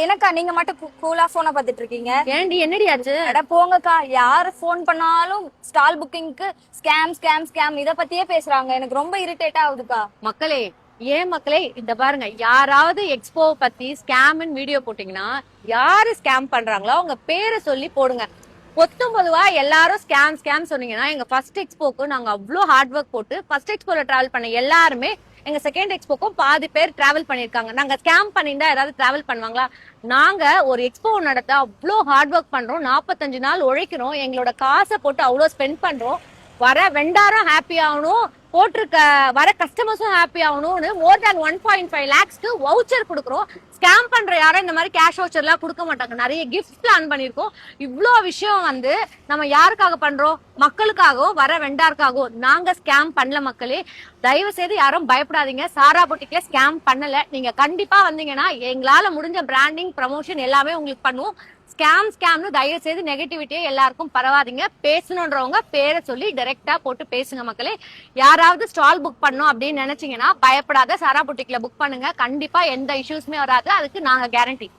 எனக்கா நீங்க மட்டும் கூலா போனை பாத்துட்டு இருக்கீங்க? ஏன்டி என்னடி ஆச்சு? அட போங்கக்கா, யாரு போன் பண்ணாலும் ஸ்டால் புக்கிங்க்கு ஸ்கேம் ஸ்கேம் ஸ்கேம் இத பத்தியே பேசுறாங்க. எனக்கு ரொம்ப இரிட்டேட் ஆகுதுக்கா. மக்களே, ஏன் மக்களே, இந்த பாருங்க, யாராவது எக்ஸ்போ பத்தி ஸ்கேம்னு வீடியோ போட்டீங்கன்னா யாரு ஸ்கேம் பண்றாங்களோ அவங்க பேரை சொல்லி போடுங்க. பொதுவா எல்லாரும் ஸ்கேம் ஸ்கேம் சொன்னீங்கன்னா, எங்க ஃபர்ஸ்ட் எக்ஸ்போக்கு நாங்க அவ்வளோ ஹார்ட் ஒர்க் போட்டு ஃபர்ஸ்ட் எக்ஸ்போல டிராவல் பண்ண எல்லாருமே எங்க செகண்ட் எக்ஸ்போக்கும் பாதி பேர் டிராவல் பண்ணிருக்காங்க. நாங்க ஸ்கேம் பண்ணிருந்தா ஏதாவது டிராவல் பண்ணுவாங்களா? நாங்க ஒரு எக்ஸ்போ நடத்த அவ்வளோ ஹார்ட் ஒர்க் பண்றோம், 45 நாள் உழைக்கிறோம், எங்களோட காசை போட்டு அவ்வளோ ஸ்பெண்ட் பண்றோம். வர வெண்டாரும் ஹாப்பி ஆகணும், போட்டிருக்க வர கஸ்டமர்ஸும் ஹாப்பி ஆகணும்னு மோர் தேன் 1.5 lakhsக்கு வவுச்சர் கொடுக்குறோம். ஸ்கேம் பண்ற யாரும் இந்த மாதிரி கேஷ் வவுச்சர் எல்லாம் கொடுக்க மாட்டாங்க. நிறைய கிஃப்ட் பிளான் பண்ணிருக்கோம். இவ்வளோ விஷயம் நம்ம யாருக்காக பண்றோம்? மக்களுக்காகவும் வர வெண்டாருக்காகவும். நாங்க ஸ்கேம் பண்ணல மக்களே. தயவு செய்து யாரும் பயப்படாதீங்க. சாரா பொட்டிக்ல ஸ்கேம் பண்ணல. நீங்க கண்டிப்பா வந்தீங்கன்னா எங்களால முடிஞ்ச பிராண்டிங் ப்ரமோஷன் எல்லாமே உங்களுக்கு பண்ணுவோம். ஸ்கேம்னு தயவு செய்து நெகட்டிவிட்டியே எல்லாருக்கும் பரவாதீங்க. பேசணுன்றவங்க பேரை சொல்லி டைரக்டா போட்டு பேசுங்க மக்களே. யாராவது ஸ்டால் புக் பண்ணும் அப்படின்னு நினைச்சீங்கன்னா பயப்படாத, சாரா பொட்டிக்ல புக் பண்ணுங்க. கண்டிப்பா எந்த இஷ்யூஸ்மே வராது. அதுக்கு நாங்க கேரண்டி.